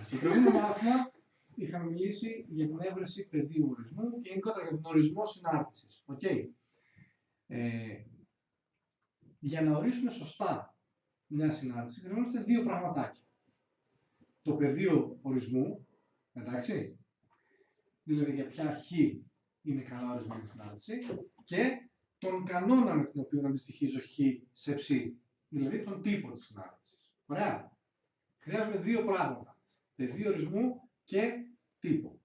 Στο προηγούμενο μάθημα είχαμε μιλήσει για την έβρεση πεδίου ορισμού και γενικότερα για τον ορισμό συνάρτησης. Okay. Για να ορίσουμε σωστά μια συνάρτηση, χρειαζόμαστε δύο πραγματάκια. Το πεδίο ορισμού, εντάξει, δηλαδή για ποια χ είναι καλά ορισμένη συνάρτηση, και τον κανόνα με τον οποίο αντιστοιχίζω χ σε ψ, δηλαδή τον τύπο της συνάρτησης. Ωραία. Χρειάζομαι δύο πράγματα. Πεδίο ορισμού και τύπο.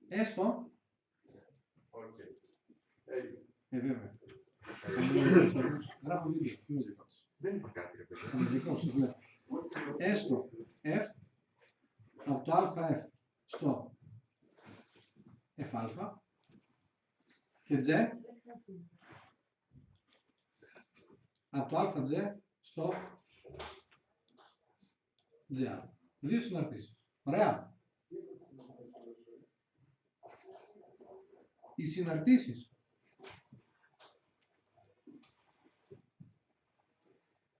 Έστω. Βέβαια. Γράφω βίντεο. Δεν είπα κάτι, ρε παιδί. Έστω F από το ΑF στο FA και G από το ΑG στο GA. Δύο συναρτήσεις. Ωραία. Οι συναρτήσεις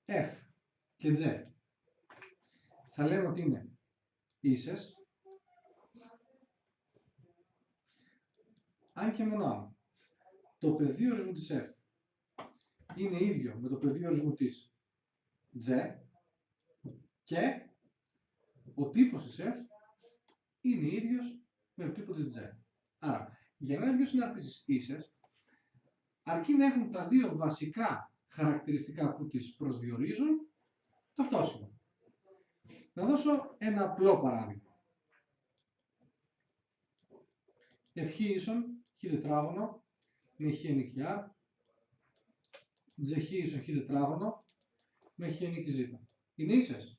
F και G θα λέμε ότι είναι ίσες, αν και μόνο αν το πεδίο ορισμού της F είναι ίδιο με το πεδίο ορισμού της G και ο τύπος της F είναι ίδιος με το τύπο της G. Άρα, για να είναι δύο συναρτήσεις ίσες, αρκεί να έχουν τα δύο βασικά χαρακτηριστικά που τις προσδιορίζουν ταυτόσιμα. Να δώσω ένα απλό παράδειγμα. Ευχ ίσον χ τετράγωνο με χ ενίκη R, G χ ίσον χ τετράγωνο με χ ενίκη Z. Είναι ίσες?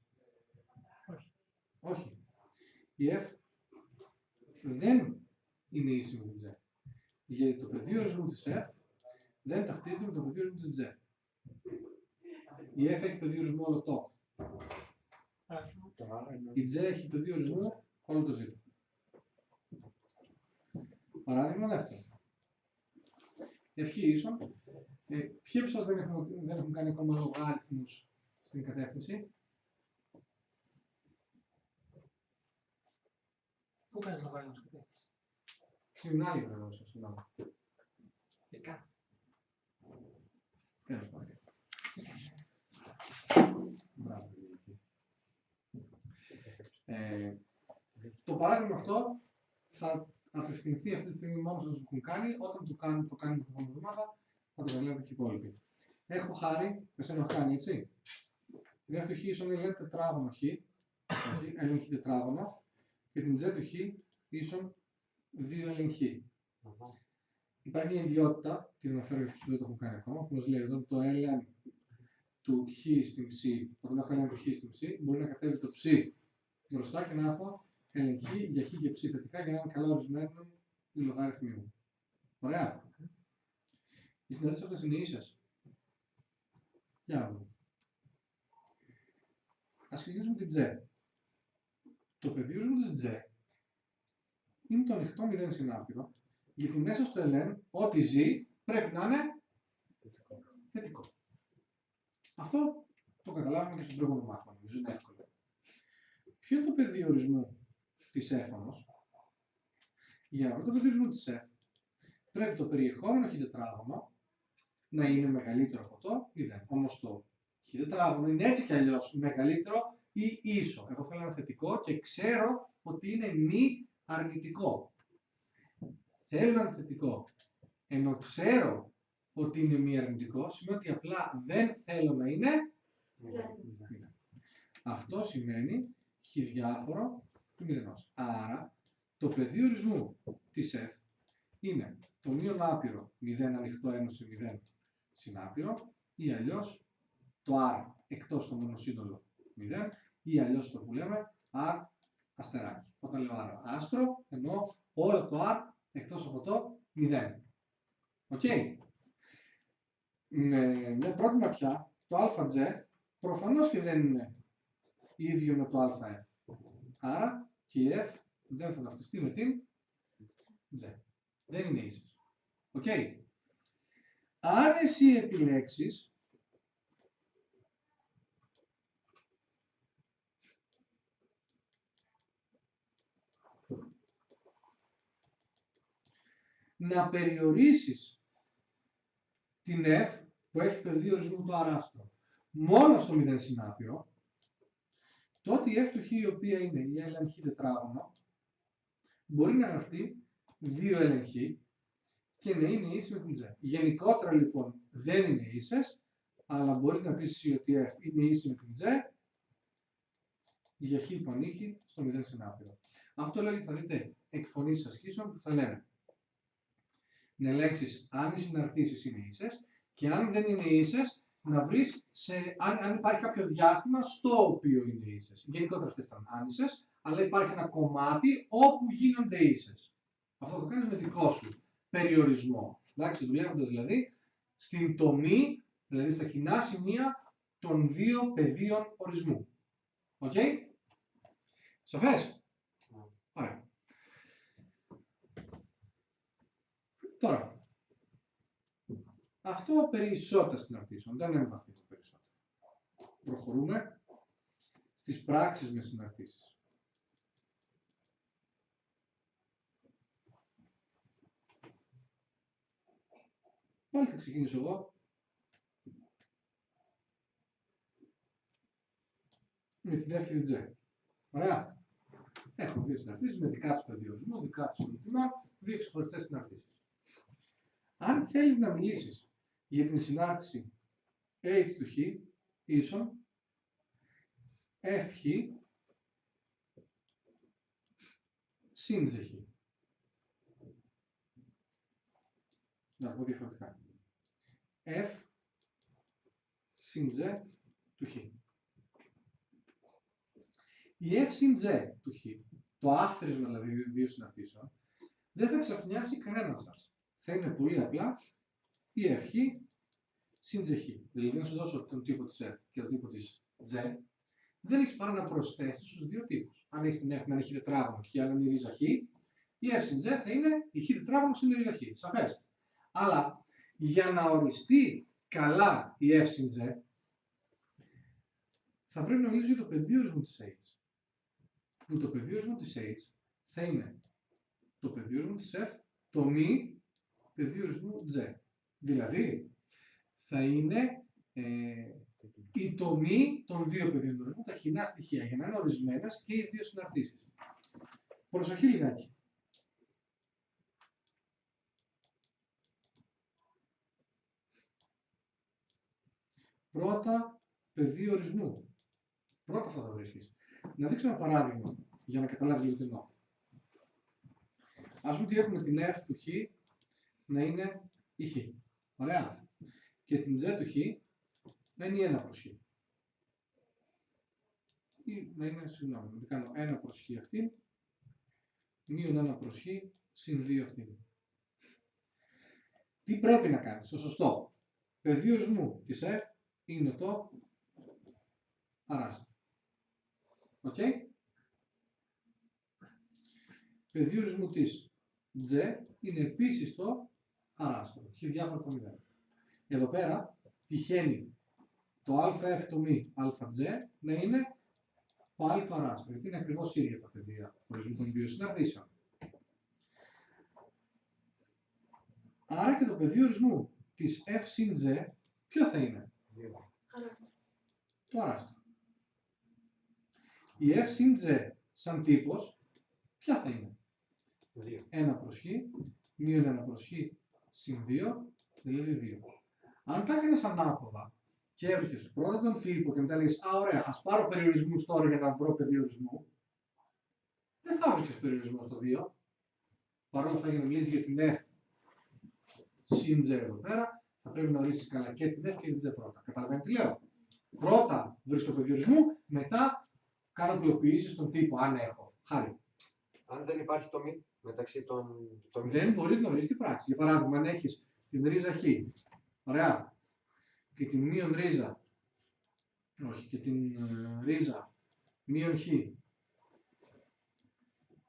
Όχι. Όχι. Η F δεν είναι ίση με την G. Γιατί το πεδίο ορισμού της F δεν ταυτίζεται με το πεδίο ορισμού της G. Η F έχει πεδίο ορισμού όλο το. Η G έχει πεδίο ορισμού όλο το Z. Παράδειγμα δεύτερο. Ευχ ίσον. Ποιοι από εσάς δεν έχουν κάνει ακόμα λογάριθμους στην κατεύθυνση? Πού κάνεις λογαριασμό στην κατεύθυνση? Στην άλλη γραμμή, συγγνώμη. Κάτσε. Τέλος πάντων. Μπράβο. Το παράδειγμα αυτό θα απευθυνθεί αυτή τη στιγμή μόνο στους που έχουν κάνει. Όταν το κάνουν την επόμενη εβδομάδα, θα το καταλάβετε και οι υπόλοιποι. Έχω χάρη, εσένα έχω κάνει, έτσι. Η F του χ ίσον είναι τετράγωνο χ, ln χ τετράγωνο, και την G του χ ίσον 2 ln χ. Υπάρχει μια ιδιότητα, την αναφέρω για αυτούς που δεν το έχουν κάνει ακόμα, που μας λέει ότι το ln του χ στην ψ, όταν έχω ln του χ στην ψ, μπορεί να κατέβει το ψ μπροστά και να έχω ln χ για χ και ψ θετικά για να είναι καλά ορισμένο οι λογαριθμοί μου. Ωραία. Οι συναντήσεις αυτές είναι ίσες? Για να δούμε. Ας ξεκινήσουμε την G. Το πεδίο ορισμού της G είναι το ανοιχτό 0 συνάπηρο, γιατί μέσα στο ln ό,τι ζει πρέπει να είναι θετικό. Αυτό το καταλάβουμε και στο προηγούμενο μάθημα, νομίζω είναι εύκολο. Ποιο είναι το πεδίο ορισμού της F όμως? Για να βρω το πεδίο ορισμού της F, πρέπει το περιεχόμενο χ τετράγωνο να είναι μεγαλύτερο από το 0. Όμως το χ τετράγωνο είναι έτσι κι αλλιώς μεγαλύτερο ή ίσο. Εγώ θέλω ένα θετικό και ξέρω ότι είναι μη αρνητικό. Θέλω ένα θετικό, ενώ ξέρω ότι είναι μη αρνητικό, σημαίνει ότι απλά δεν θέλω να είναι 0. Αυτό σημαίνει χ διάφορο του 0. Άρα, το πεδίο ορισμού της F είναι το μείον άπειρο 0 ανοιχτό ένωση 0 συνάπειρο, ή αλλιώς το R εκτός το μονοσύνολο 0, ή αλλιώς το που λέμε R αστεράκι. Όταν λέω R άστρο, εννοώ όλο το R εκτός από το 0. Οκ. Με μια πρώτη ματιά, το ΑG προφανώς και δεν είναι ίδιο με το ΑF. Άρα και η F δεν θα ταυτιστεί με την G. Δεν είναι ίσως. Οκ. Αν εσύ επιλέξεις να περιορίσεις την F που έχει πεδίο ορισμού το αράστρο μόνο στο 0 συνάπειρο, τότε η F του Χ, η οποία είναι η ln Χ τετράγωνο, μπορεί να γραφτεί 2 ln Χ και να είναι ίση με την J. Γενικότερα λοιπόν δεν είναι ίσες, αλλά μπορείς να πεις εσύ ότι F είναι ίση με την J για Χ που ανήκει στο 0 συνάπειρο. Αυτό λέω γιατί θα δείτε εκφωνήσεις ασκήσεων που θα λένε να ελέγξεις αν οι συναρτήσεις είναι ίσες και αν δεν είναι ίσες να βρεις αν υπάρχει κάποιο διάστημα στο οποίο είναι ίσες. Γενικότερα αυτές ήταν άνισες, αλλά υπάρχει ένα κομμάτι όπου γίνονται ίσες. Αυτό το κάνεις με δικό σου περιορισμό. Εντάξει, δουλεύοντας δηλαδή στην τομή, δηλαδή στα κοινά σημεία των δύο πεδίων ορισμού. Οκ? Σαφές? Ωραία. Τώρα, αυτό περί ισότητας συναρτήσεων, δεν εμβαθύνω περισσότερο. Προχωρούμε στις πράξεις με συναρτήσεις. Πάλι θα ξεκινήσω εγώ με την F και την J. Ωραία. Έχω δύο συναρτήσεις με δικά τους πεδία ορισμού, δικά τους συναρτημών, δύο ξεχωριστές συναρτήσεις. Αν θέλεις να μιλήσεις για την συνάρτηση H του Χ ίσον F Χ συν J Χ. Να το πω διαφορετικά. F συν J του Χ. Η F συν J του Χ, το άθροισμα δηλαδή δύο συναρτήσεων, δεν θα ξαφνιάσει κανέναν σας. Θα είναι πολύ απλά η F Χ συν J Χ. Δηλαδή να σου δώσω τον τύπο της F και τον τύπο της J, δεν έχεις παρά να προσθέσεις στους δύο τύπους. Αν έχεις την F να είναι Χ τετράγωνο και αν είναι η ρίζα Χ, η F συν J θα είναι η Χ τετράγωνο συν η ρίζα Χ. Σαφές. Αλλά για να οριστεί καλά η F συν J, θα πρέπει να μιλήσω για το πεδίο ορισμού της H. Που το πεδίο ορισμού της H θα είναι το πεδίο ορισμού της F, το μη πεδίο ορισμού J. Δηλαδή, θα είναι η τομή των δύο πεδίων ορισμού, τα κοινά στοιχεία, για να είναι ορισμένες και οι δύο συναρτήσεις. Προσοχή λιγάκι. Πρώτα, πεδίο ορισμού. Πρώτα θα τα βρίσκεις. Να δείξω ένα παράδειγμα, για να καταλάβεις λίγο τι εννοώ. Ας πούμε ότι έχουμε την F του Χ να είναι η Χ. Ωραία. Και την J του Χ να είναι η 1 προς Χ. Ή να είναι, συγγνώμη, να κάνω 1 προς Χ αυτήν, μείον 1 προς Χ, συν 2 αυτήν. Τι πρέπει να κάνεις, το σωστό. Πεδίο ορισμού της F είναι το αράστρο. Οκ. Πεδίο ορισμού της J είναι επίσης το αράστρο. Έχει διάφορα από 0. Εδώ πέρα τυχαίνει το αF το μη αJ να είναι πάλι το αράστρο. Γιατί είναι ακριβώς ίδια τα πεδία ορισμού των δύο συναρτήσεων. Άρα και το πεδίο ορισμού της F συν J ποιο θα είναι? Το αράστρο. Η F συν J σαν τύπος ποια θα είναι? 1 προς Χ, μείον 1 προς Χ, συν 2, δηλαδή 2. Αν τα έκανες ανάποδα και έβρισκες πρώτα τον τύπο και μετά λέγεις «Α, ωραία, ας πάρω περιορισμούς τώρα για να βρω πεδίο ορισμού», δεν θα βρίσκεις περιορισμό στο 2. Παρ' όλα αυτά, για να μιλήσεις για την F συν J εδώ πέρα, θα πρέπει να ορίσεις καλά και την F και την J πρώτα. Καταλαβαίνετε τι λέω? Πρώτα βρίσκω πεδίο ορισμού, μετά κάνω απλοποιήσεις στον τύπο, αν έχω. Χάρη. Αν δεν υπάρχει τομή μεταξύ των. Δεν μπορείς να ορίσεις την πράξη. Για παράδειγμα, αν έχεις την ρίζα Χ, ωραία, και την μείον ρίζα, όχι, και την ρίζα μείον Χ,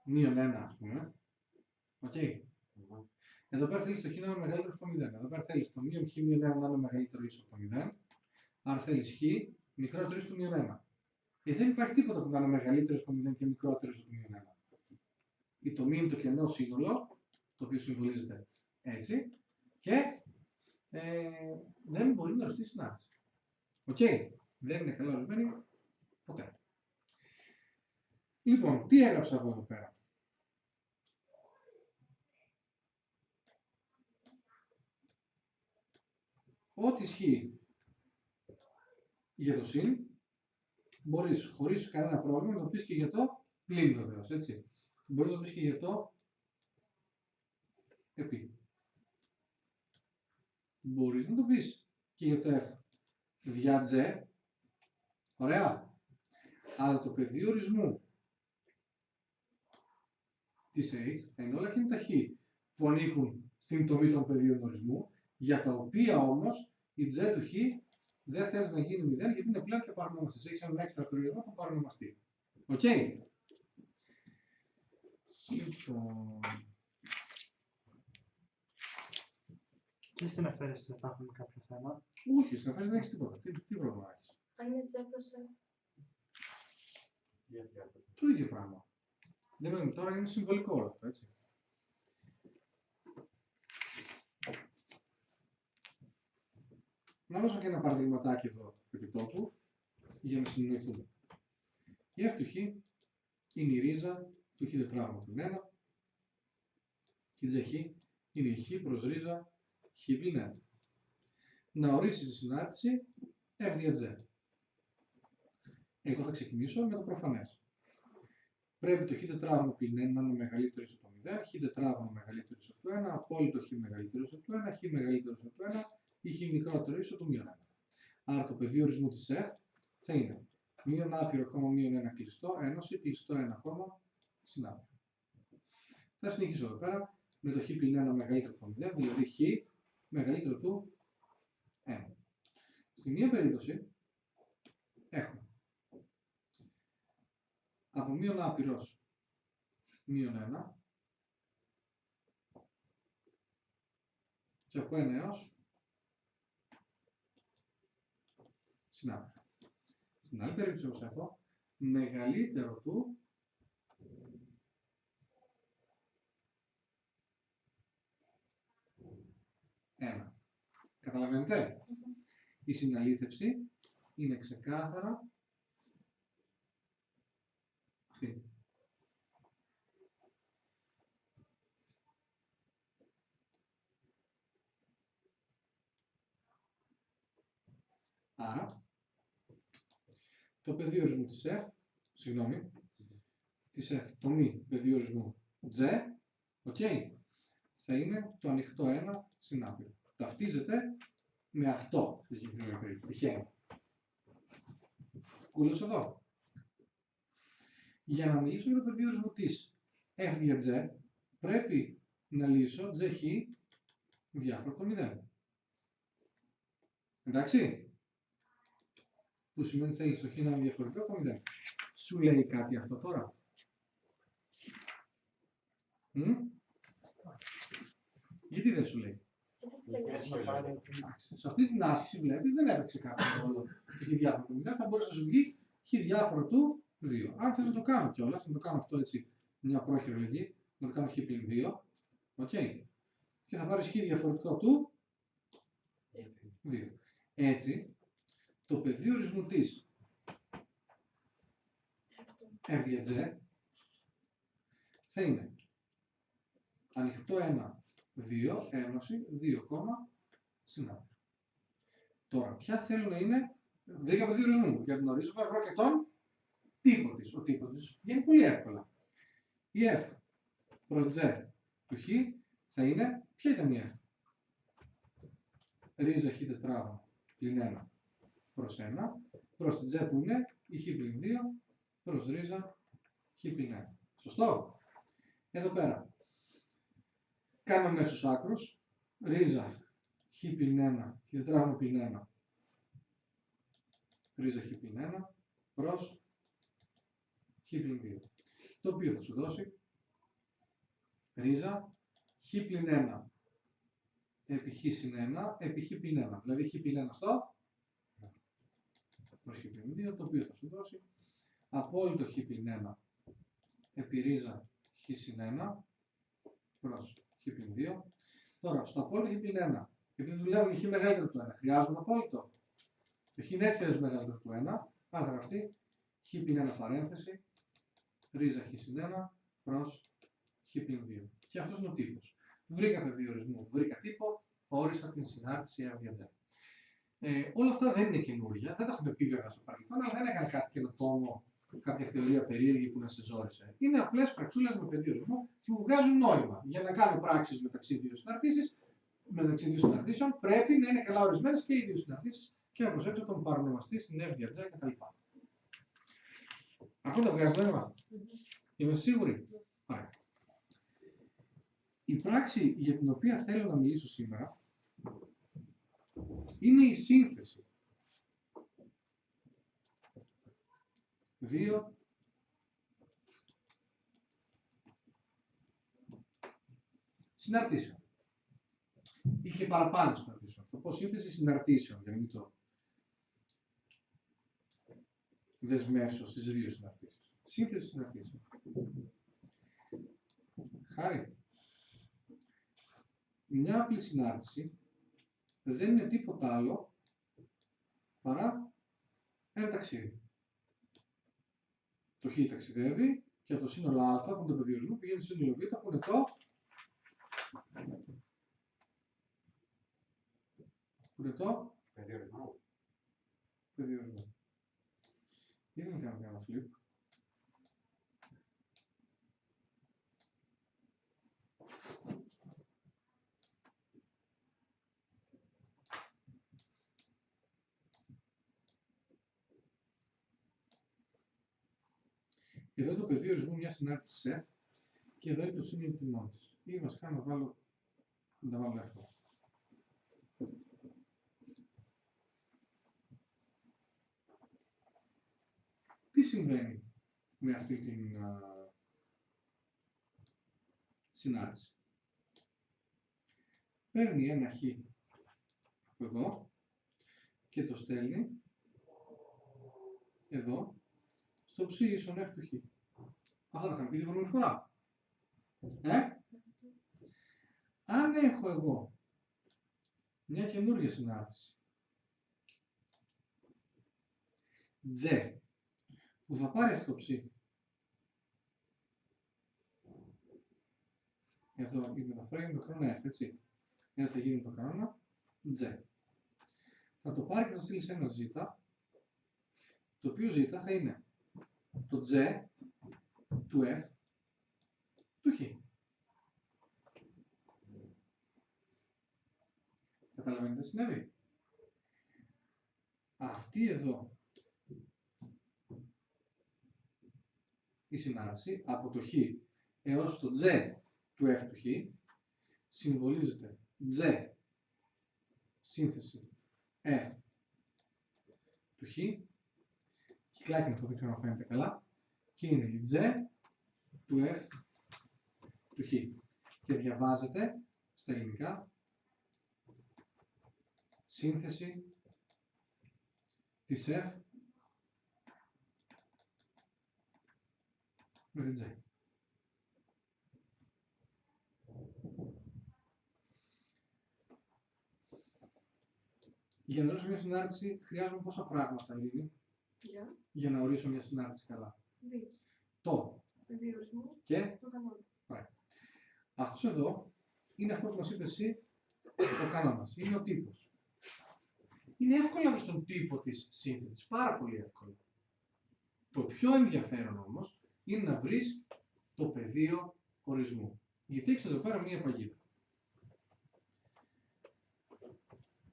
μείον 1, ας πούμε, οκ. Εδώ πέρα θέλεις το χ να είναι μεγαλύτερο από το 0. Εδώ πέρα θέλεις το μείον χ μείον 1 να είναι μεγαλύτερο ίσο από το 0. Άρα θέλεις χ μικρότερο ίσο του μείον 1. Γιατί δεν υπάρχει τίποτα που να είναι μεγαλύτερο από το 0 και μικρότερο από το μείον 1. Η τομή είναι το κενό σύνολο, το οποίο συμβολίζεται έτσι, και δεν μπορεί να οριστεί συνάντηση. Οκ. Δεν είναι καλά ορισμένη ποτέ. Λοιπόν, τι έγραψα εγώ εδώ πέρα. Ό,τι ισχύει για το συν, μπορείς χωρίς κανένα πρόβλημα να το πεις και για το πλην βεβαίως, έτσι. Μπορείς να το πεις και για το επί. Μπορείς να το πεις και για το f δια z. Ωραία. Αλλά το πεδίο ορισμού της h θα είναι όλα εκείνα τα χ που ανήκουν στην τομή των πεδίων ορισμού, για τα οποία όμως η z του χ δεν θες να γίνει 0 γιατί είναι πλέον και παρονόμαστης. Έχεις έναν έξτρα περιορισμό που παρονομαστεί. Οκ. Λοιπόν. Και στην αφαίρεση δεν θα έχουμε κάποιο θέμα. Όχι, στην αφαίρεση δεν έχεις τίποτα. Τι πρόβλημα έχεις. Αν είναι z προς f. Το ίδιο πράγμα. Δεν είναι, τώρα είναι συμβολικό όλο αυτό, έτσι. Να δώσω και ένα παραδειγματάκι εδώ επί τόπου, για να συνεννοηθούμε. Η f του χ είναι η ρίζα του χ τετράγωνου πλην 1 και η z χ είναι η χ προς ρίζα χ πλην 1. Να ορίσεις τη συνάντηση f δια z. Εγώ θα ξεκινήσω με το προφανές. Πρέπει το χ τετράγωνο πλην 1 να είναι μεγαλύτερο ίσο από το 0, χ τετράγωνο μεγαλύτερο ίσο από το 1, απόλυτο χ μεγαλύτερο ίσο από το 1, χ μεγαλύτερο ίσο από το 1 ή χ μικρότερο ίσο του μείον 1. Άρα το πεδίο ορισμού της f θα είναι μείον άπειρο κόμμα μείον 1 κλειστό, ένωση κλειστό 1 κόμμα συνάπειρο. Θα συνεχίσω εδώ πέρα με το χ πλην 1 μεγαλύτερο από το 0, δηλαδή χ μεγαλύτερο του 1. Στη μία περίπτωση έχουμε από μείον άπειρος μείον 1 και από 1 έως συνάπειρο. Στην άλλη περίπτωση όμως έχω μεγαλύτερο του 1. Καταλαβαίνετε? Η συναλήθευση είναι ξεκάθαρα αυτή. Άρα, το πεδίο ορισμού της f, συγγνώμη, της f, το μη πεδίο ορισμού z, ok, θα είναι το ανοιχτό 1 συνάπειρο. Ταυτίζεται με αυτό, τυχαίνει. Κούλος εδώ. Για να μιλήσω για το πεδίο ορισμού της f δια z, πρέπει να λύσω z χ διάφορο από το 0. Εντάξει? Που σημαίνει ότι θέλεις το χ να είναι διαφορετικό από το 0. Σου λέει κάτι αυτό τώρα? Γιατί δεν σου λέει? Σε αυτή την άσκηση βλέπεις δεν έπαιξε κάποιο ρόλο το χ διάφορο του 0, θα μπορούσε να σου βγει χ διάφορο του 2. Αν θες να το κάνω κιόλας, να το κάνω αυτό έτσι μια πρόχειρη λογή, να το κάνω χ πλην 2, ok, και θα πάρεις χ διαφορετικό του 2. Έτσι, το πεδίο ορισμού της f δια z θα είναι ανοιχτό 1, 2, ένωση, 2, συνάπειρο. Τώρα, ποια θέλω να είναι, βρήκα πεδίο ορισμού, για την ορίζω, θα βρω και τον τύπο της. Ο τύπος της βγαίνει πολύ εύκολα. Η f προς z του χ θα είναι, ποια ήταν η f? Ρίζα χ τετράγωνο πλην 1 προς 1, προς την z που είναι η χ πλην 2 προς ρίζα χ πλην 1. Σωστό? Εδώ πέρα κάνω μέσους άκρους, ρίζα χ πλην 1, χ τετράγωνο πλην 1, ρίζα χ πλην 1 προς χ πλην 2. Το οποίο θα σου δώσει ρίζα χ πλην 1 επί χ συν 1 επί χ πλην 1. Δηλαδή χ πλην 1 στο προς χ πλην 2, το οποίο θα σου δώσει απόλυτο χ πλην 1 επί ρίζα χ συν 1 προς χ πλην 2. Τώρα, στο απόλυτο χ πλην 1, επειδή δουλεύω για χ μεγαλύτερο του 1, χρειάζομαι απόλυτο. Το χ είναι έτσι και μεγαλύτερο του 1, άρα θα γραφτεί χ πλην 1 παρένθεση, ρίζα χ συν 1 προς χ πλην 2. Και αυτός είναι ο τύπος. Βρήκα πεδίο ορισμού, βρήκα τύπο, όρισα την συνάρτηση F για J. Όλα αυτά δεν είναι καινούργια, δεν τα έχουμε πει βέβαια στο παρελθόν, αλλά δεν έκανε κάτι καινοτόμο, κάποια θεωρία περίεργη που να σε ζόρισε. Είναι απλές πραξούλες με πεδίο ορισμού που βγάζουν νόημα. Για να κάνω πράξεις μεταξύ δύο συναρτήσεων, πρέπει να είναι καλά ορισμένες και οι δύο συναρτήσεις και να προσέξω τον παρονομαστή στην F για J κτλ. Αυτό το βγάζει νόημα. Είμαι σίγουροι. Ωραία. Η πράξη για την οποία θέλω να μιλήσω σήμερα είναι η σύνθεση δύο συναρτήσεων ή και παραπάνω συναρτήσεων. Θα πω σύνθεση συναρτήσεων για να μην το δεσμεύσω στις δύο συναρτήσεις. Σύνθεση συναρτήσεων. Χάρη. Μια απλή συνάρτηση δεν είναι τίποτα άλλο παρά ένα ταξίδι. Το χ ταξιδεύει και από το σύνολο α που είναι το πεδίο ορισμού πηγαίνει στο σύνολο β που είναι το Πεδίο ορισμού. πεδίο ορισμού. Γιατί να κάνω ένα flip. Εδώ είναι το πεδίο ορισμού μια συνάρτηση F και εδώ είναι το σύνολο τιμών της. Ή βασικά να τα βάλω εύκολα. Τι συμβαίνει με αυτή την συνάρτηση. Παίρνει ένα χ από εδώ και το στέλνει εδώ στο ψ ίσον F του χ. Αυτά τα είχαμε πει την προηγούμενη φορά. Αν έχω εγώ μια καινούργια συνάρτηση J που θα πάρει αυτό το ψ, εδώ η μεταφορά είναι το κανόνα F, έτσι. Εδώ θα γίνει το κανόνα J. Θα το πάρει και θα το στείλει σε ένα Z, το οποίο Z θα είναι το J του F του χ. Καταλαβαίνετε τι συνέβη. Αυτή εδώ η συνάρτηση από το χ έως το J του F του χ συμβολίζεται J σύνθεση F του χ. Κυκλάκι αυτό, δεν ξέρω αν φαίνεται καλά. Και είναι η J του F του χ. Και διαβάζεται στα ελληνικά σύνθεση της F με την J. Για να ορίσω μια συνάρτηση χρειάζομαι πόσα πράγματα, Ειρήνη, για να ορίσω μια συνάρτηση καλά. Δύο. Το Πεδίο ορισμού και το κανόνα. αυτός εδώ είναι αυτό που μας είπε εσύ, ο κανόνας. Είναι ο τύπος. Είναι εύκολο να βρεις τον τύπο της σύνθεσης. Πάρα πολύ εύκολο. Το πιο ενδιαφέρον όμως είναι να βρεις το πεδίο ορισμού. Γιατί έχεις εδώ πέρα μία παγίδα.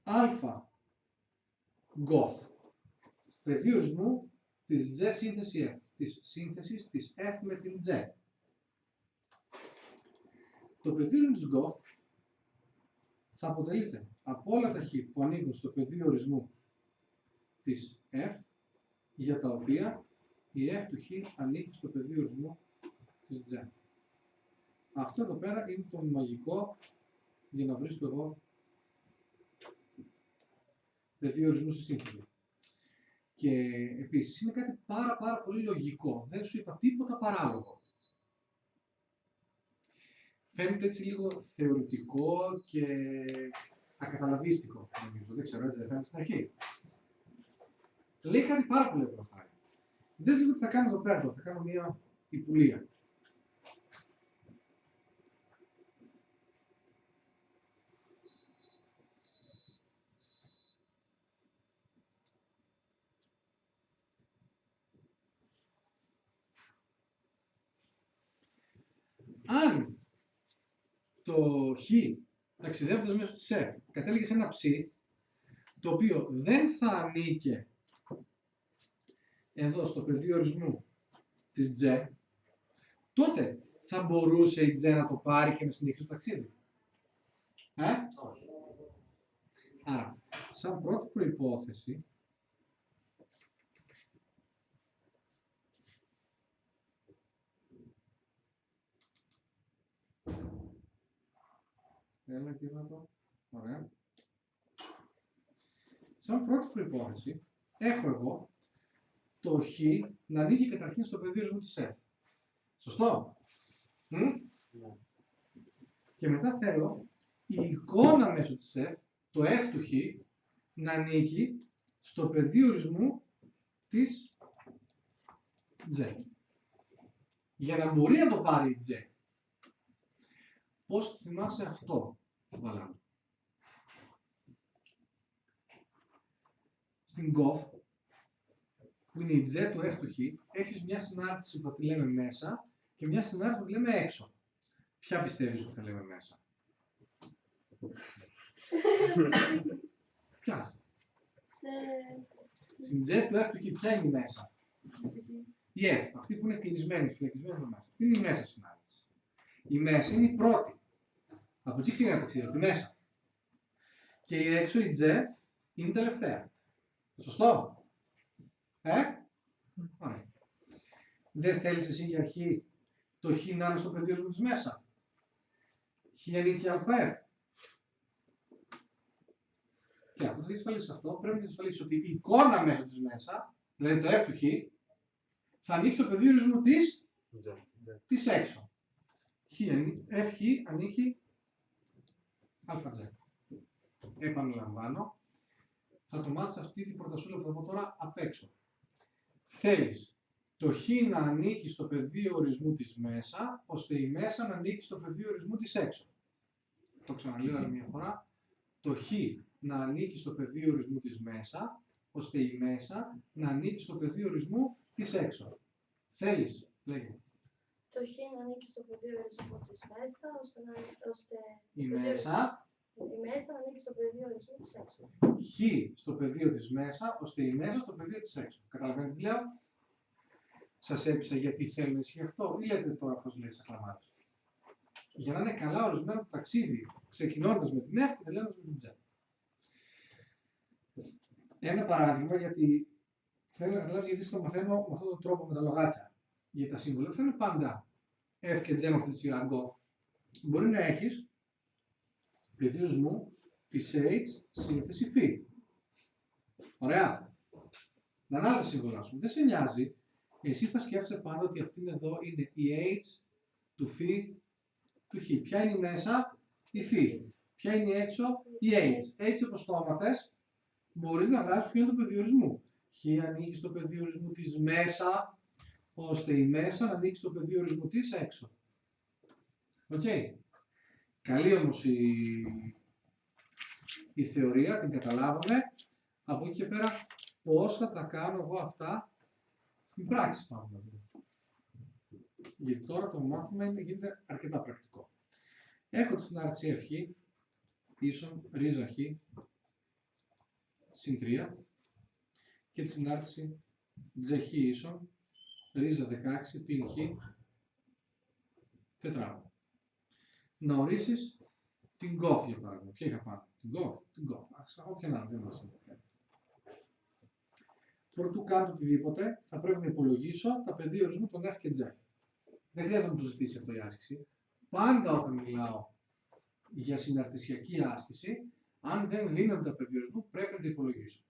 Α γκοφ. Πεδίο ορισμού της J σύνθεση F. Της σύνθεσης της F με την J. Το πεδίο της γκοφ θα αποτελείται από όλα τα χ που ανήκουν στο πεδίο ορισμού της F, για τα οποία η F του χ ανήκει στο πεδίο ορισμού της J. Αυτό εδώ πέρα είναι το μαγικό για να βρίσκω εγώ πεδίο ορισμού στη σύνθεση. Και επίσης είναι κάτι πάρα πολύ λογικό. Δεν σου είπα τίποτα παράλογο. Φαίνεται έτσι λίγο θεωρητικό και ακαταλαβίστικο, νομίζω. Δεν ξέρω, έτσι δεν φαίνεται στην αρχή. Λέει κάτι πάρα πολύ απλό. Δες λίγο τι θα κάνω εδώ πέρα. Θα κάνω μια υπουλία. Αν το χ ταξιδεύοντας μέσω της F κατέληγε σε ένα ψ, το οποίο δεν θα ανήκε εδώ στο πεδίο ορισμού της J, τότε θα μπορούσε η J να το πάρει και να συνεχίσει το ταξίδι. Άρα, σαν πρώτη προϋπόθεση, έλα και να το, ωραία. Σαν πρώτη προϋπόθεση, έχω εγώ το χ να ανήκει καταρχήν στο πεδίο ορισμού της F. Σωστό? Και μετά θέλω η εικόνα μέσω της F, το F του χ, να ανήκει στο πεδίο ορισμού της J. Για να μπορεί να το πάρει η J. Πώς θυμάσαι αυτό, Βαλάνο? Στην GOF, που είναι η J του F του χ, έχεις μια συνάρτηση που τη λέμε μέσα και μια συνάρτηση που τη λέμε έξω. Ποια πιστεύεις ότι θα λέμε μέσα? Ποια? Στην J του F του χ, ποια είναι η μέσα? Η F, αυτή που είναι κλεισμένη, φυλακισμένη εδώ μέσα. Αυτή είναι η μέσα συνάρτηση. Η μέσα είναι η πρώτη. Από εκεί ξεκινάει το ταξίδι, από τη μέσα. Και η έξω, η J, είναι η τελευταία. Σωστό? Ωραία. Δεν θέλεις εσύ για αρχή το χ να είναι στο πεδίο ορισμού της μέσα? Χ ανήκει αλφα F. Και αφού το διασφαλίσεις αυτό, πρέπει να διασφαλίσεις ότι η εικόνα μέσω της μέσα, δηλαδή το F του χ, θα ανοίξει στο πεδίο ορισμού της έξω. F χ ανήκει ΑJ. Επαναλαμβάνω, θα το μάθεις αυτή την πρωτασούλα που θα πω τώρα απ' έξω. Θέλεις το χ να ανήκει στο πεδίο ορισμού της μέσα, ώστε η μέσα να ανήκει στο πεδίο ορισμού της έξω. Το ξαναλέω άλλη μια φορά. Το χ να ανήκει στο πεδίο ορισμού της μέσα, ώστε η μέσα να ανήκει στο πεδίο ορισμού της έξω. Θέλεις, λέγε. Το χ να ανήκει στο πεδίο ορισμού της μέσα, ώστε η μέσα να ανήκει στο πεδίο ορισμού της έξω. χ στο πεδίο της μέσα, ώστε η μέσα στο πεδίο της έξω. Καταλαβαίνετε τι λέω? Σας έπεισα γιατί θέλει να ισχύει αυτό, ή λέτε τώρα αυτός λέει σαν κλαμάτες? Για να είναι καλά ορισμένο το ταξίδι, ξεκινώντας με την F και τελειώνοντας με την J. Ένα παράδειγμα, γιατί θέλω να καταλάβεις γιατί το μαθαίνω με αυτόν τον τρόπο με τα λογάκια. Γιατί τα σύμβολα δεν είναι πάντα F και J με αυτή τη σειρά GOF. Μπορεί να έχεις πεδίο ορισμού της H σύνθεση φ. Ωραία. Να είναι άλλα σύμβολα σου. Δεν σε νοιάζει. Εσύ θα σκέφτεσαι πάντα ότι αυτή εδώ είναι η H του φ του χ. Ποια είναι η μέσα? Η φ. Ποια είναι η έξω? Η H. Έτσι όπως το έμαθες, μπορείς να γράψεις ποιο είναι το πεδίο ορισμού. Χ ανήκει στο πεδίο ορισμού της μέσα, ώστε η μέσα να ανήκει στο πεδίο ορισμού της έξω. Οκ. Καλή όμως η θεωρία, την καταλάβαμε. Από εκεί και πέρα, πώς θα τα κάνω εγώ αυτά στην πράξη πάμε. Γιατί τώρα το μάθημα γίνεται αρκετά πρακτικό. Έχω τη συνάρτηση F ίσον ρίζα χ συν 3 και τη συνάρτηση J ίσον ρίζα 16 πλην χ τετράγωνο. Να ορίσεις την GOF για παράδειγμα. Ποια είχα πάνω? Την GOF. Ας έχω και ένα, δεν μας ενδιαφέρει. Προτού κάνω οτιδήποτε, θα πρέπει να υπολογίσω τα πεδία ορισμού των F και J. Δεν χρειάζεται να μου το ζητήσει αυτό η άσκηση. Πάντα όταν μιλάω για συναρτησιακή άσκηση, Αν δεν δίνονται τα πεδία ορισμού, πρέπει να τα υπολογίσω.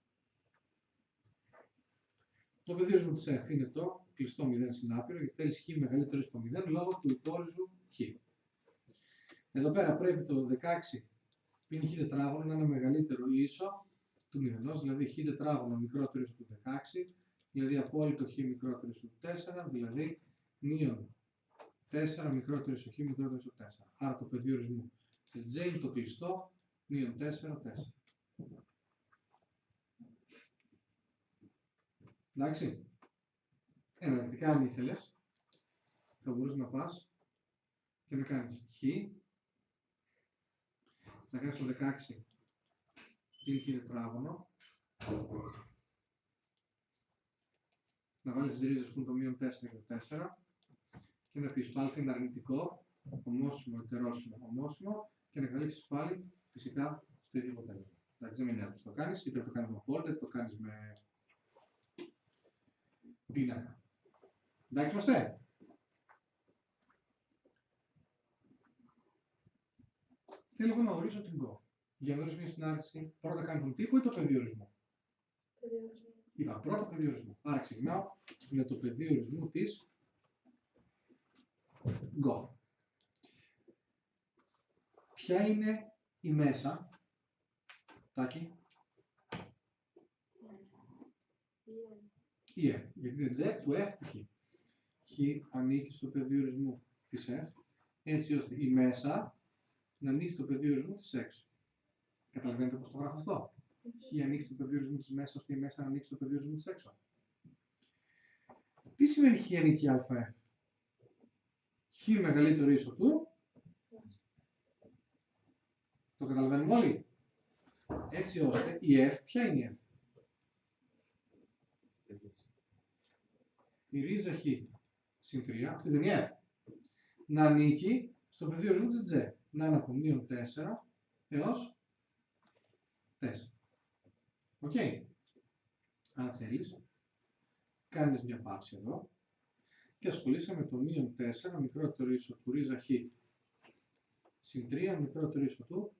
Το πεδίο ορισμού της F είναι το κλειστό 0 συνάπειρο, γιατί θέλει χ μεγαλύτερο στο 0 λόγω του υπόριζου χ. Εδώ πέρα πρέπει το 16 πλην χ τετράγωνο να είναι μεγαλύτερο ή ίσο του 0, δηλαδή χ τετράγωνο μικρότερο ίσο του 16, δηλαδή απόλυτο χ μικρότερο ίσο του 4, δηλαδή μείον 4 μικρότερο ίσο χ μικρότερο ίσο 4. Άρα το πεδίο ορισμού της J είναι το κλειστό μείον 4, 4. Εντάξει. Εναλλακτικά, αν ήθελες, θα μπορούσες να πας και να κάνεις χ, να κάνεις το 16 πλην χ τετράγωνο, να βάλεις τις ρίζες που είναι το μείον 4 και το 4 και να πεις το α είναι αρνητικό, ομόσημο, ετερόσημο, ομόσημο και να καταλήξεις πάλι φυσικά στο ίδιο αποτέλεσμα. Εντάξει, δεν είναι εύκολο να το κάνεις, είτε το κάνεις με απόλυτα, είτε το κάνεις με πίνακα. Εντάξει, είμαστε. Θέλω εγώ να ορίσω την GOF. Για να ορίσω μια συνάρτηση, πρώτα κάνω τον τύπο ή το πεδίο ορισμού. Πεδίο ορισμού. Είπα πρώτα πεδίο ορισμού. Άρα ξεκινάω με το πεδίο ορισμού της GOF. Ποια είναι η μέσα, Τάκη? Η F. Γιατί είναι J του F του Χ. Χ ανήκει στο πεδίο ορισμού της F, έτσι ώστε η μέσα να ανήκει στο πεδίο ορισμού της έξω. Καταλαβαίνετε πώς το γράφω αυτό? Χ ανήκει στο πεδίο ορισμού της μέσα, ώστε η μέσα να ανήκει στο πεδίο ορισμού της έξω. Τι σημαίνει Χ ανήκει ΑF? Χ μεγαλύτερο ίσο του. Το καταλαβαίνουμε όλοι? Έτσι ώστε η F, ποια είναι η F? Η ρίζα χ συν 3, αυτή δεν είναι F, να ανήκει στο πεδίο ορισμού της J. Να είναι από μείον 4 έως 4. Οκ. Αν θέλεις, κάνεις μια παύση εδώ και ασχολείσαι με το μείον 4 μικρότερο ίσο του ρίζα χ συν 3 μικρότερο ίσο του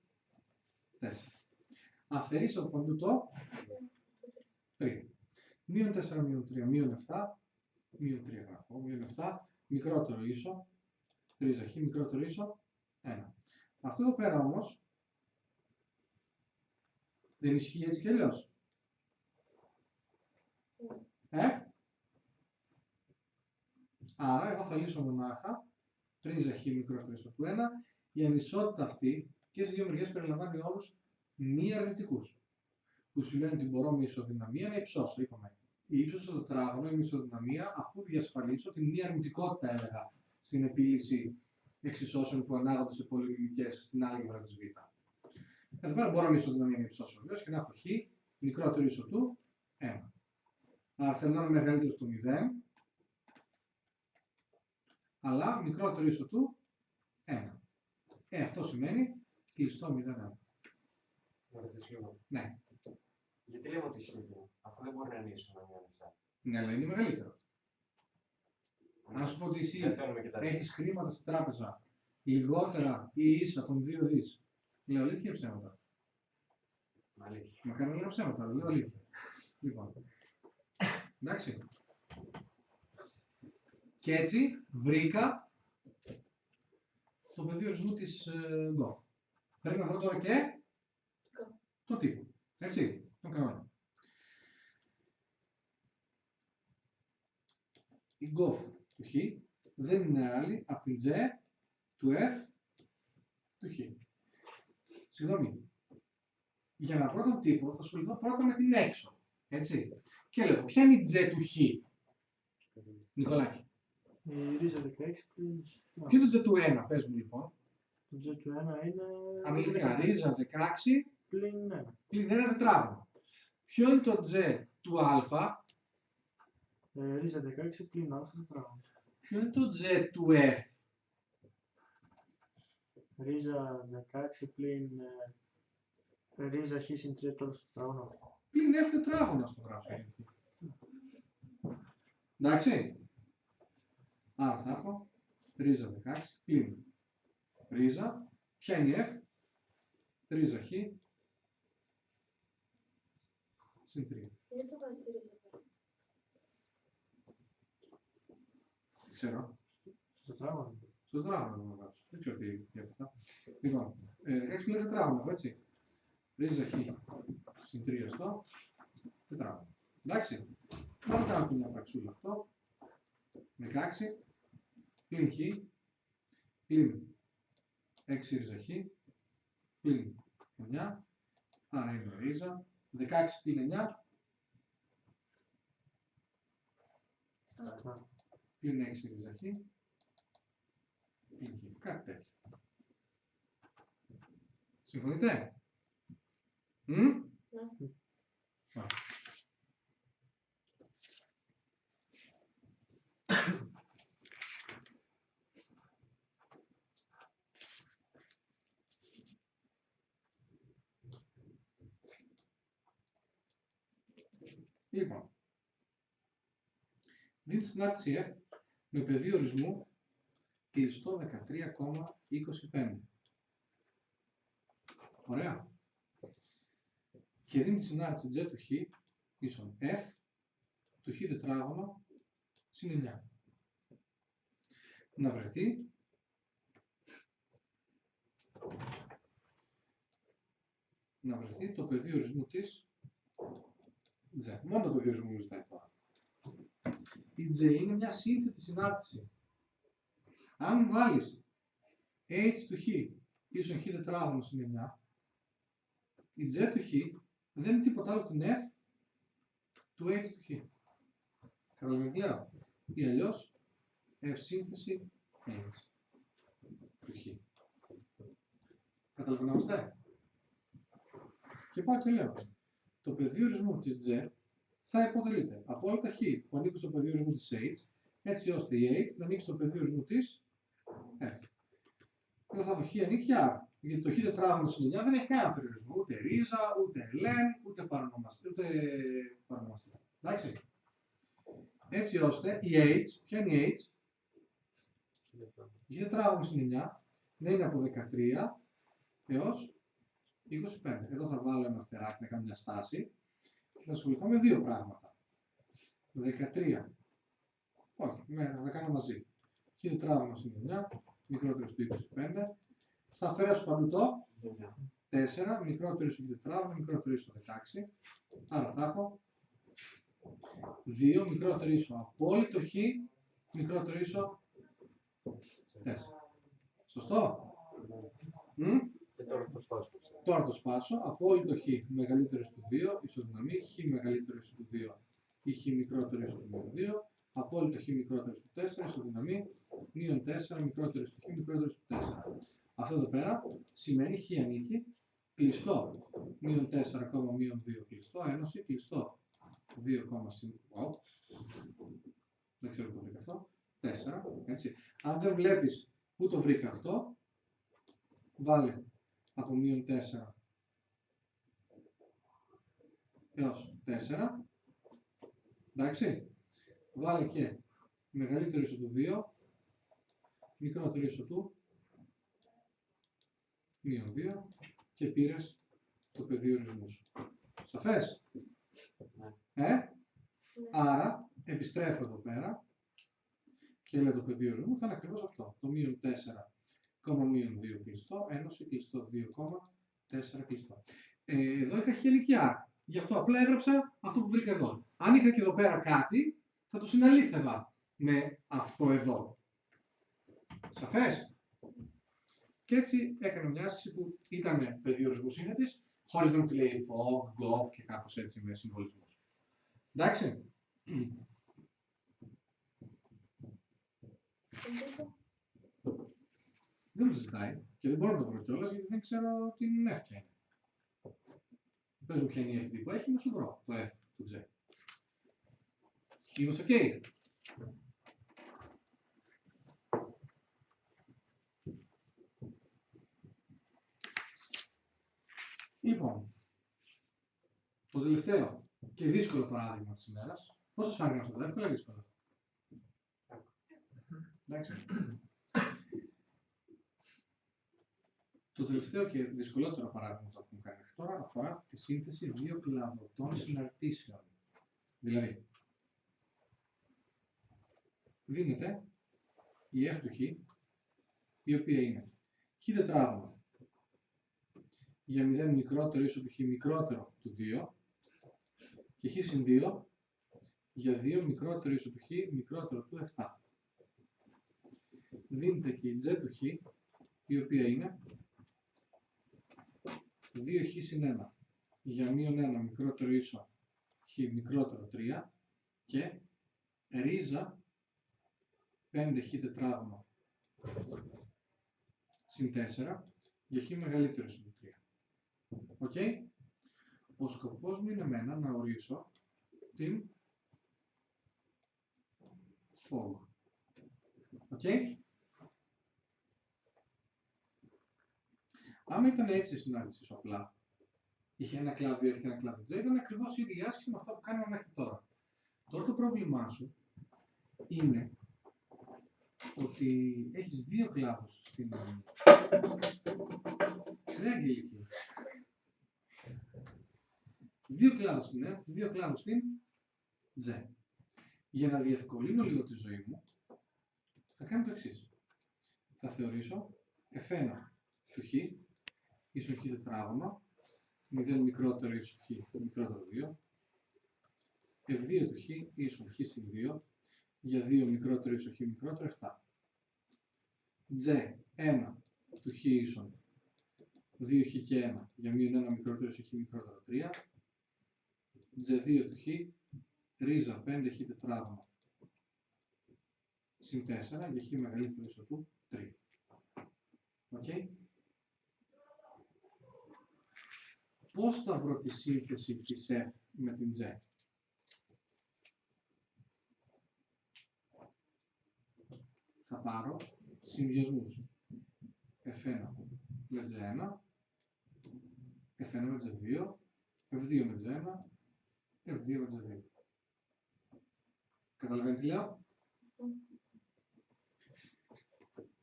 4. Αφαιρείς από παντού το 3. Μείον 4 μείον 3 μείον 7. Μείον 3 γράφω, μείον 7, μικρότερο ίσο, ρίζα χ, μικρότερο ίσο, 1. Αυτό εδώ πέρα όμως, δεν ισχύει έτσι κι αλλιώς. Άρα, εγώ θα λύσω μονάχα, ρίζα χ, μικρότερο ίσο του 1, η ανισότητα αυτή και στις δύο μεριές περιλαμβάνει όρους μη αρνητικούς. Που σημαίνει ότι μπορώ με ισοδυναμία να υψώσω, είπαμε. Η ύψος στο τετράγωνο είναι η ισοδυναμία, αφού διασφαλίσω την μη αρνητικότητα, έλεγα, στην επίλυση εξισώσεων που ανάγονται σε πολυμιμικές στην άλγευρα της Β. Εδώ πέρα μπορώ με ισοδυναμία να υψώσω βεβαίως και να έχω χ μικρότερο ίσο του 1. Άρα θέλω να είναι μεγαλύτερο στο 0, αλλά μικρότερο ίσο του 1. Αυτό σημαίνει κλειστό 0,1. Να ρωτήσω λίγο. Ναι. Γιατί λέμε ότι ισχύει, αφού δεν μπορεί να είναι ίσο να μην είναι ανοιχτά. Ναι, αλλά είναι μεγαλύτερο. Αν σου πω ότι εσύ Δεν θέλουμε και τα έχεις χρήματα στην τράπεζα λιγότερα ή ίσα των 2 δις, λέω αλήθεια ή ψέματα? Αλήθεια. Μακάρι να λέω ψέματα, αλλά λέω αλήθεια. Λοιπόν, εντάξει. Και έτσι βρήκα το πεδίο ορισμού της GOF. Πρέπει να βρω τώρα και το τύπο. Έτσι, τον κανόνα. Η GOF του Χ δεν είναι άλλη από την J του F του Χ. Συγγνώμη. Για να βρω τον τύπο θα ασχοληθώ πρώτα με την έξω. Έτσι. Και λέω, ποια είναι η J του Χ? Νικολάκη. Η ρίζα 16 πλην. Ποιο είναι το J του 1, πες μου λοιπόν. Το J του 1 είναι. Αμυντικά, ρίζα 16 Πλην 1. πλην 1 τετράγωνο. Ποιο είναι το J του α? Ρίζα 16 πλην α τετράγωνο. Ποιο είναι το J του F? Ρίζα 16 πλην. Ρίζα χ συν 3 τώρα στο τετράγωνο. Πλην F τετράγωνο στο γράφω. Εντάξει. Άρα θα έχω ρίζα 16 πλην ρίζα. Ποια είναι η F? Ρίζα χ συν 3. Γιατί το βάζεις ρίζα πέρα. Ξέρω. Στο τετράγωνο. Στο τετράγωνο να βάζω. Δεν ξέρω τι έπαθα. Λοιπόν, 16 πλήν τετράγωνο, έτσι. Ρίζα χ συν 3 στο τετράγωνο. Εντάξει. Θα κάνουμε μια πραξούλα αυτό. 16 πλην χ πλην 6 ρίζα χ πλην 9. Άρα είναι ρίζα. 16 πλην 9 πλην 6 ρίζα χ πλην χ. Κάτι τέτοιο. Συμφωνείτε? Ναι. Μάλιστα. Λοιπόν, δίνει συνάρτηση F με πεδίο ορισμού κλειστό 13,25. Ωραία. Και δίνει τη συνάρτηση G του Χ ίσον F του Χ τετράγωνο συν 9. Να βρεθεί το πεδίο ορισμού της G. Μόνο το πεδίο ορισμού μου ζητάει τώρα. Η J είναι μια σύνθετη συνάρτηση. Αν βάλεις H του Χ ίσον Χ τετράγωνο συν 9, η J του Χ δεν είναι τίποτα άλλο από την F του H του Χ. Καταλαβαίνετε τι λέω? Ή αλλιώς F σύνθεση H του Χ. Καταλαβαίνετε? Και πάω και λέω. Το πεδίο ορισμού της J θα υποτελείται από όλα τα Χ που ανήκουν στο πεδίο ορισμού της H, έτσι ώστε η H να ανοίξει στο πεδίο ορισμού της F. Εδώ θα έχω Χ ανήκει R. Γιατί το Χ τετράγωνο συν 9 δεν έχει κανένα περιορισμό. Ούτε ρίζα, ούτε λεν, ούτε παρονομαστή. Εντάξει. Έτσι ώστε η H, ποια είναι η H? Η Χ τετράγωνο συν 9 να είναι από 13 έως 25. Εδώ θα βάλω ένα αστεράκι να κάνω μια στάση και θα ασχοληθώ με δύο πράγματα. 13. Όχι, θα τα κάνω μαζί. Χ τετράγωνο συν 9, μικρότερο στο 25. Θα αφαιρέσω παντού το 4, μικρότερο ίσο τετράγωνο, μικρότερο ίσο 16. Άρα θα έχω 2, μικρότερο ίσο απόλυτο Χ, μικρότερο ίσο 4. Σωστό? Και τώρα το σπάσω. Τώρα το σπάσω. Απόλυτο Χ μεγαλύτερο του 2, ισοδυναμή, Χ μεγαλύτερο ίσο του 2 ή Χ μικρότερο ίσο του 2. Απόλυτο Χ μικρότερο του 4, ισοδυναμή, μείον 4, μικρότερο του Χ, μικρότερο του 4. Αυτό εδώ πέρα σημαίνει Χ ανήκει κλειστό μείον 4, μείον 2 κλειστό, ένωση κλειστό 2, δεν ξέρω πού το βρήκα αυτό, 4, έτσι. Αν δεν βλέπεις πού το βρήκα αυτό, βάλε από μείον 4 έως 4, εντάξει, βάλε και μεγαλύτερο ίσο του 2, μικρότερο ίσο του μείον 2 και πήρες το πεδίο ορισμού σου. Σαφές? Άρα, επιστρέφω εδώ πέρα και λέω το πεδίο ορισμού θα είναι ακριβώς αυτό. Το μείον 4, μείον 2 κλειστό, ένωση κλειστό 2,4 κλειστό. Εδώ είχα Χ ανήκει R. Γι' αυτό απλά έγραψα αυτό που βρήκα εδώ. Αν είχα και εδώ πέρα κάτι, θα το συναλήθευα με αυτό εδώ. Σαφές? Και έτσι έκανα μια άσκηση που ήταν πεδίο ορισμού σύνθετης, χωρίς να μου τη λέει fog, gov και κάπως έτσι με συμβολισμούς. Εντάξει? Δεν μου το ζητάει και δεν μπορώ να το βρω κιόλας γιατί δεν ξέρω την F ποια είναι. Πες μου ποια είναι η FD που έχει, να σου βρω το F του J. Είμαστε ok. Λοιπόν, το τελευταίο και δύσκολο παράδειγμα της ημέρας. Πώς σας φάνηκε αυτό το εύκολο ή δύσκολο? Εντάξει. Το Το τελευταίο και δυσκολότερο παράδειγμα που έχουμε κάνει μέχρι τώρα αφορά τη σύνθεση δύο κλαδωτών συναρτήσεων. Δηλαδή, δίνεται η F του Χ, η οποία είναι Χ τετράγωνο για 0 μικρότερο ίσο του Χ μικρότερο του 2 και Χ συν 2 για 2 μικρότερο ίσο του Χ μικρότερο του 7. Δίνεται και η J του Χ, η οποία είναι 2χ συν 1 για μείον 1 μικρότερο ίσο χ μικρότερο 3 και ρίζα 5χ τετράγωνο συν 4 για χ μεγαλύτερο ίσο του 3. Οκ. Ο σκοπός μου είναι εμένα να ορίσω την φόβο. Οκ. Άμα ήταν έτσι η συνάντηση σου απλά, είχε ένα κλάδο F και ένα κλάδο J, ήταν ακριβώς η ίδια άσκηση με αυτό που κάναμε μέχρι τώρα. Τώρα το πρόβλημά σου είναι ότι έχεις δύο κλάδους στην Αγγελική. Δύο κλάδους στην F, δύο κλάδους στην J. Για να διευκολύνω λίγο τη ζωή μου, θα κάνω το εξής. Θα θεωρήσω F1 του Χ ίσον Χ τετράγωνο, 0 μικρότερο ίσον Χ μικρότερο 2, F2 του Χ ίσον Χ συν 2, για 2 μικρότερο ίσον Χ μικρότερο 7. J1 του Χ ίσον 2Χ και 1, για μείον 1 μικρότερο ίσον Χ μικρότερο 3, J2 του Χ, ρίζα 5Χ τετράγωνο συν 4, για Χ μεγαλύτερο ίσο του 3. Οκ. Πώς θα βρω τη σύνθεση της F με την J? Θα πάρω συνδυασμούς F1 με J1, F1 με J2, F2 με J1, F2 με J2. Καταλαβαίνετε τι λέω?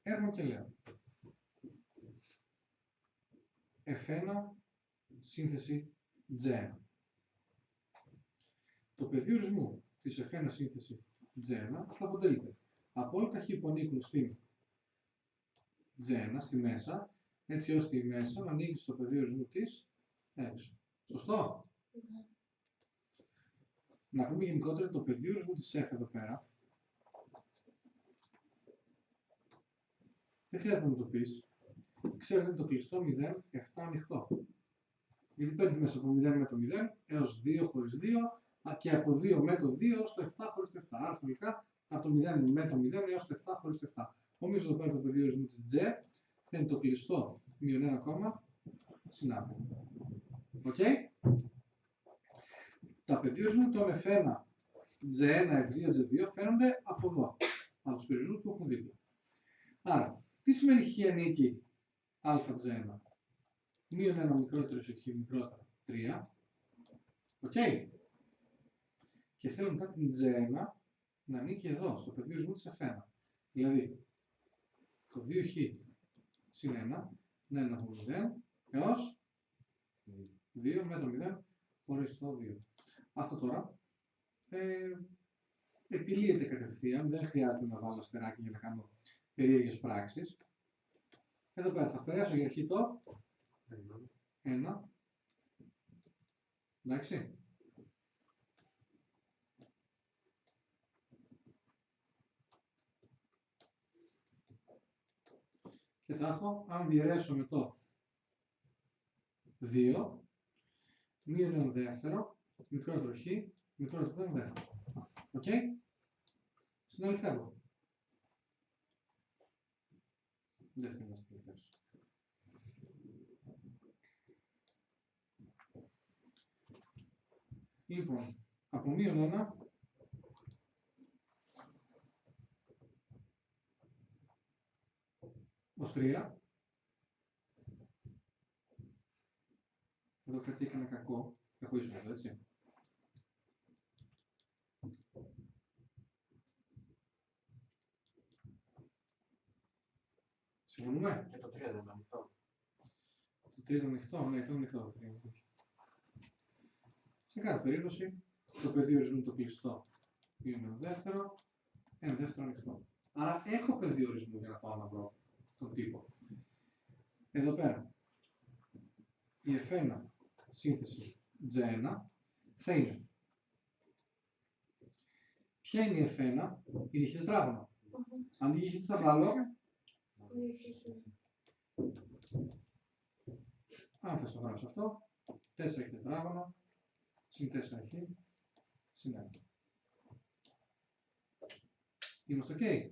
Έρχομαι και λέω F1 σύνθεση J1. Το πεδίο ορισμού της F1 σύνθεση J1 θα αποτελείται από όλα τα χ που ανήκουν στην J1, στη μέσα, έτσι ώστε η μέσα να ανήκει στο πεδίο ορισμού της έξω. Σωστό? Να πούμε γενικότερα το πεδίο ορισμού της F εδώ πέρα. Δεν χρειάζεται να μου το πεις. Ξέρετε το κλειστό 0, 7 ανοιχτό. Γιατί παίρνει μέσα από 0 με το 0 έως 2 χωρίς 2 και από 2 με το 2 έως το 7 χωρίς το 7. Άρα συνολικά από το 0 με το 0 έως το 7 χωρίς το 7. Όμως εδώ πέρα το πεδίο ορισμού της J θα είναι το κλειστό μείον 1, συνάπτει. Οκ. Τα πεδία ορισμού των F1, J1, F2, J2 φαίνονται από εδώ. Από τους περιορισμούς που έχουν δίπλα. Άρα, τι σημαίνει χ ανήκει αJ1? Μείον 1 μικρότερο ίσο χ μικρότερο 3. Οκ. Και θέλω μετά την J1 να ανήκει εδώ, στο πεδίο ορισμού της F1. Δηλαδή, το 2χ συν 1 να είναι από 0 έως 2 με το 0 χωρίς το 2. Αυτό τώρα επιλύεται κατευθείαν, δεν χρειάζεται να βάλω αστεράκι για να κάνω περίεργες πράξεις. Εδώ πέρα θα αφαιρέσω για αρχή το 1. Εντάξει. Και θα έχω, αν διαιρέσω με το 2, μείον 1 δεύτερο, μικρότερο χ, μικρότερο 1 δεύτερο. Οκ. Συναλυθεύω. Δεν θέλω να συναλυθεύσω. Λοιπόν, από μείον 1 ως 3. Εδώ κάτι έκανα κακό. Έχω ίσο εδώ, έτσι. Συμφωνούμε? Και το 3 δεν είναι ανοιχτό. κλειστό, ναι, ήταν ανοιχτό το τρίγωνο. Σε κάθε περίπτωση, το πεδίο ορισμού το κλειστό είναι ένα δεύτερο ανοιχτό. Άρα έχω πεδίο ορισμού για να πάω να βρω τον τύπο. Εδώ πέρα, η F1 σύνθεση G1 θα είναι. Ποια είναι η F1, είναι χιλιετράγωνο. Αν είχε τι θα βάλω, αν θες το γράψω αυτό, 4 χιλιετράγωνο, συν 4 χ, συν 1. Είμαστε ok.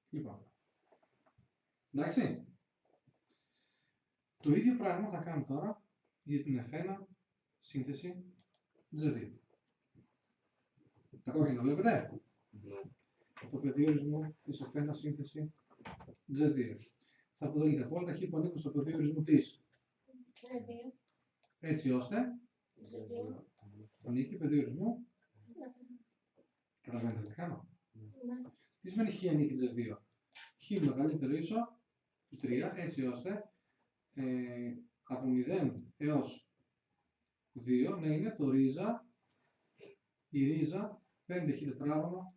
Λοιπόν, εντάξει. Το ίδιο πράγμα θα κάνω τώρα για την F1 σύνθεση G2. Τα κόκκινα βλέπετε. Το πεδίο ορισμού της F1 σύνθεση G2. Θα αποτελείται από όλα τα χ που ανήκουν στο πεδίο ορισμού της. Έτσι ώστε ανήκει πεδίο ορισμού. Καταλαβαίνετε τι κάνω. Τι σημαίνει χ ανήκει G2. Χ μεγαλύτερο ίσο του 3, έτσι ώστε από 0 έως 2 να είναι το ρίζα, η ρίζα 5 χ τετράγωνο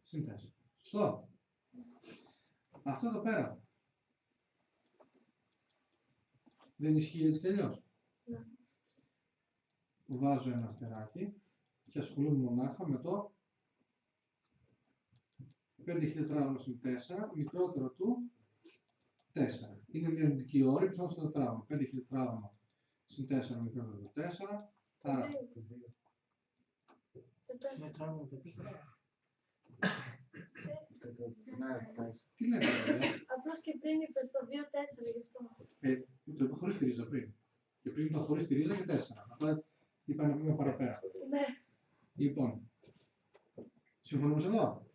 συν 4. Σωστό. Αυτό εδώ πέρα δεν ισχύει έτσι κι αλλιώς. Βάζω ένα αστεράκι και ασχολούμαι μονάχα με το 5 χ τετράγωνο συν 4, μικρότερο του 4. Είναι μια αρνητική όρη ψώνω στο τετράγωνο. 5 χ τετράγωνο συν 4 μικρότερο του 4. Άρα τι λέτε, Απλώς και πριν είπες το 2-4 γι' αυτό. το είπα χωρίς τη ρίζα πριν. Και πριν είπα χωρίς τη ρίζα και 4. Απλά είπα ένα βήμα παραπέρα. Ναι. Λοιπόν, συμφωνούμε εδώ.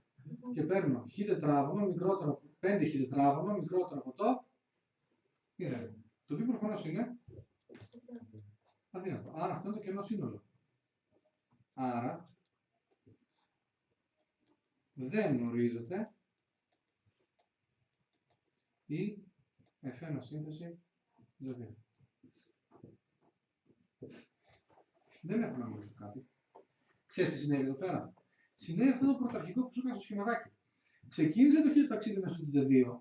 Και παίρνω χ τετράγωνο μικρότερο, 5 χ τετράγωνο μικρότερο από το 0. Το οποίο προφανώς είναι αδύνατο. Άρα αυτό είναι το κενό σύνολο. Άρα δεν ορίζεται η F1 σύνθεση G2. Δεν έχω να μιλήσω κάτι. Ξέρεις τι συνέβη εδώ πέρα. Συνέβη αυτό το πρωταρχικό που σου έκανα στο σχηματάκι. Ξεκίνησε το χ ταξίδι μέσω της G2,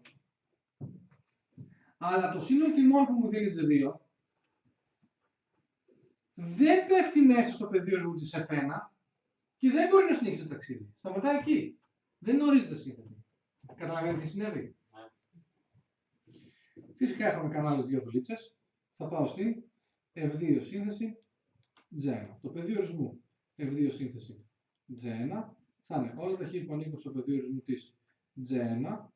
αλλά το σύνολο τιμών που μου δίνει η G2 δεν πέφτει μέσα στο πεδίο ορισμού της F1 και δεν μπορεί να συνεχίσει το ταξίδι. Σταματάει εκεί. Δεν ορίζεται σύνθετη. Καταλαβαίνετε τι συνέβη. Φυσικά έχουμε κάνει άλλες δύο δουλίτσες. Θα πάω στην F2 σύνθεση G1. Το πεδίο ορισμού F2 σύνθεση G1 θα είναι όλα τα χ που ανήκουν στο πεδίο ορισμού της G1,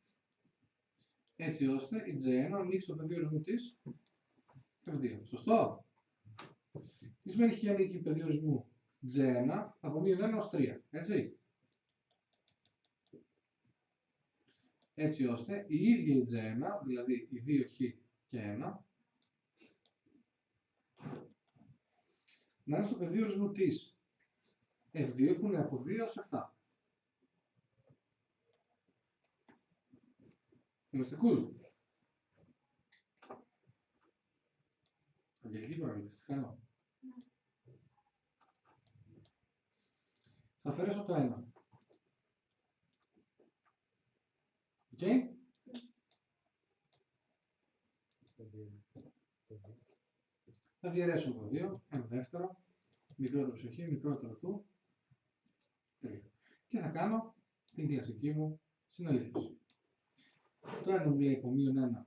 έτσι ώστε η G1 ανήκει στο πεδίο ορισμού της F2. Σωστό. Τι σημαίνει χ ανήκει πεδίο ορισμού G1 από 0 έως 3, έτσι. Έτσι ώστε η ίδια η G1, δηλαδή οι 2χ και 1, να είναι στο πεδίο ορισμού της F2 που είναι από 2 έως 7. Είμαστε cool. Αγγελική παραγωγή, τι κάνω. Θα αφαιρέσω το 1. Οκ. Θα διαιρέσω το 2, ένα δεύτερο, μικρότερο ψυχή, μικρότερο του, 3. Και θα κάνω την κλασική μου συναλήθηση. Το ένα μου λέει από μείον 1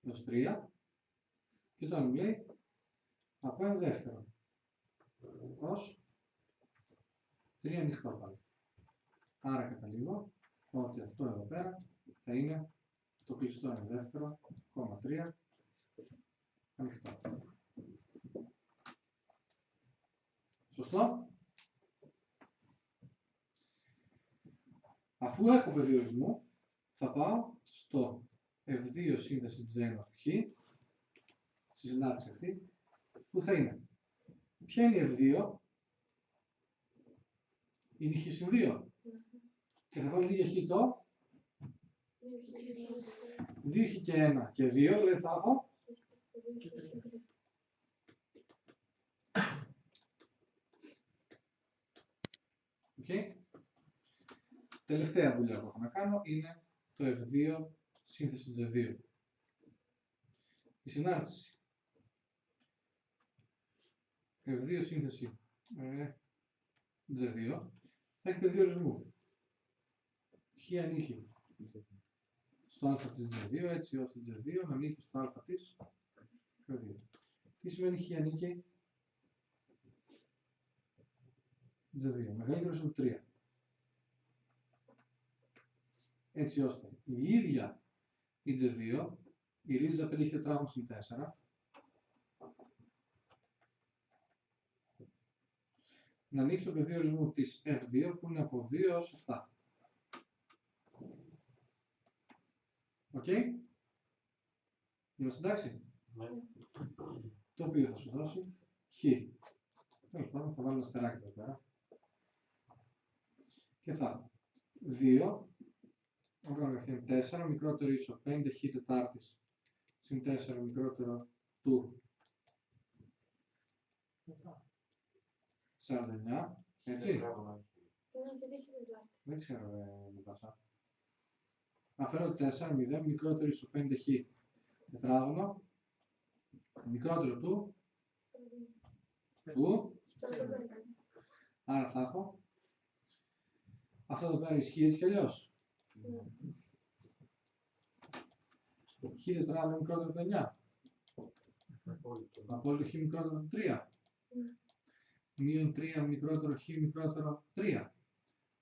έως 3 και το άλλο μου λέει από ένα δεύτερο ως 3 ανοιχτό πάλι. Άρα καταλήγω ότι αυτό εδώ πέρα θα είναι το κλειστό ένα δεύτερο, 3 ανοιχτό. Σωστό. Αφού έχω πεδίο ορισμού, θα πάω στο F2 σύνθεση G1 του χ στη συνάρτηση αυτή, που θα είναι. Ποια είναι η F2, είναι η χ συν 2. Και θα βάλω λίγη χ το 2χ και 1 και 2, δηλαδή θα έχω okay. Τελευταία δουλειά που έχω να κάνω είναι το F2 σύνθεση G2. Η συνάρτηση F2 σύνθεση G2 θα έχει πεδίο ορισμού. Χ ανήκει στο α της G2, έτσι ώστε G2 να ανήκει στο α της G2. Τι σημαίνει χ ανήκει G2, μεγαλύτερο στο 3. Έτσι ώστε η ίδια η G2, η ρίζα 5 τετράγωνο συν 4, να ανοίξει το πεδίο ορισμού της F2 που είναι από 2 έως 7. Οκ. Είμαστε εντάξει. Ναι. Το οποίο θα σου δώσει χ. Τέλος πάντων θα βάλω ένα αστεράκι εδώ πέρα. Και θα 2, κατευθείαν 4, μικρότερο ίσο 5 χ τετάρτης συν 4 μικρότερο του 49, έτσι. Δεν ξέρω, Νατάσα. Αφαιρώ 4, 0, μικρότερο ίσο 5 χ τετράγωνο, μικρότερο του, άρα θα έχω, αυτό εδώ πέρα ισχύει έτσι κι αλλιώς. Χ τετράγωνο μικρότερο από το 9. Απόλυτο χ μικρότερο από το 3. Μείον 3 μικρότερο χ μικρότερο 3.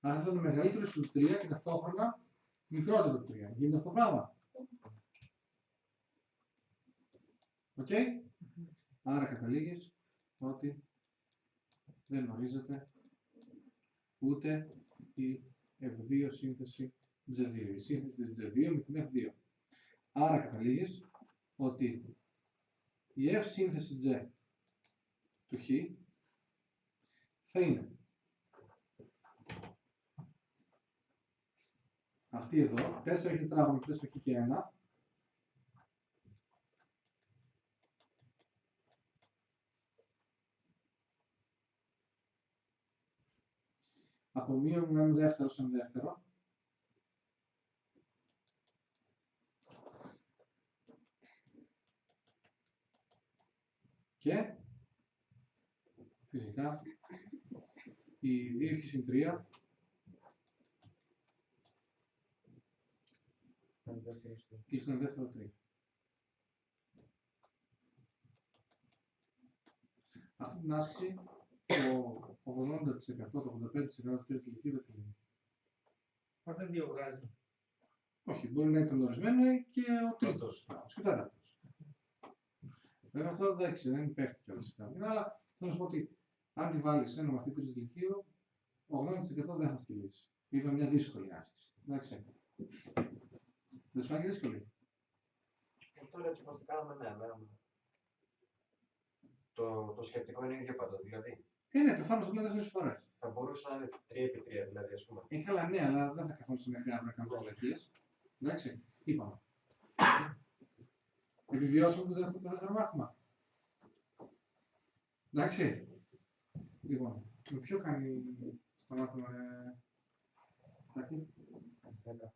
Άρα θα είναι μεγαλύτερο στο 3 και ταυτόχρονα μικρότερο από 3. Γίνεται αυτό το πράγμα. Οκ. Άρα καταλήγεις ότι δεν ορίζεται ούτε η F2 σύνθεση G2. Η σύνθεση της G2 με την F2. Άρα καταλήγεις ότι η F σύνθεση G του χ θα είναι αυτή εδώ, 4 τετράγωνο, 4 χ και 1, από μείον 1 δεύτερο σε 1 δεύτερο, και φυσικά η 2χ συν 3 και στον δεύτερο 3. Αυτή την άσκηση το 80%, το 85% της τρίτης ηλικίας δεν τελειώνει. Πότε δύο βγάζει. Όχι, μπορεί να ήταν ορισμένο και ο τρίτος και ο τέταρτος. Βέβαια αυτό δεν πέφτει κιόλας σε κάποιον, αλλά θέλω να σου πω ότι αν τη βάλεις ένα μαθητή τρίτης ηλικίου, 80% δεν θα στη λύσει. Είναι μια δύσκολη άσκηση. Εντάξει. Δεν σου φάνηκε δύσκολη. Τώρα έτσι όπως το κάναμε, ναι. Το σκεπτικό είναι ίδιο παντού, δηλαδή. Ναι, το φάμε στο πλέον 4 φορές. Θα μπορούσε να είναι 3x3, δηλαδή, ας πούμε. Καλά, ναι, αλλά δεν θα καθόμαστε μέχρι αύριο να κάνουμε βλακίες. Εντάξει, είπαμε. Επιβιώσουμε το δεύτερο μάθημα. Εντάξει. Λοιπόν, με ποιο κάνει στο μάθημα, Τάκη? 10.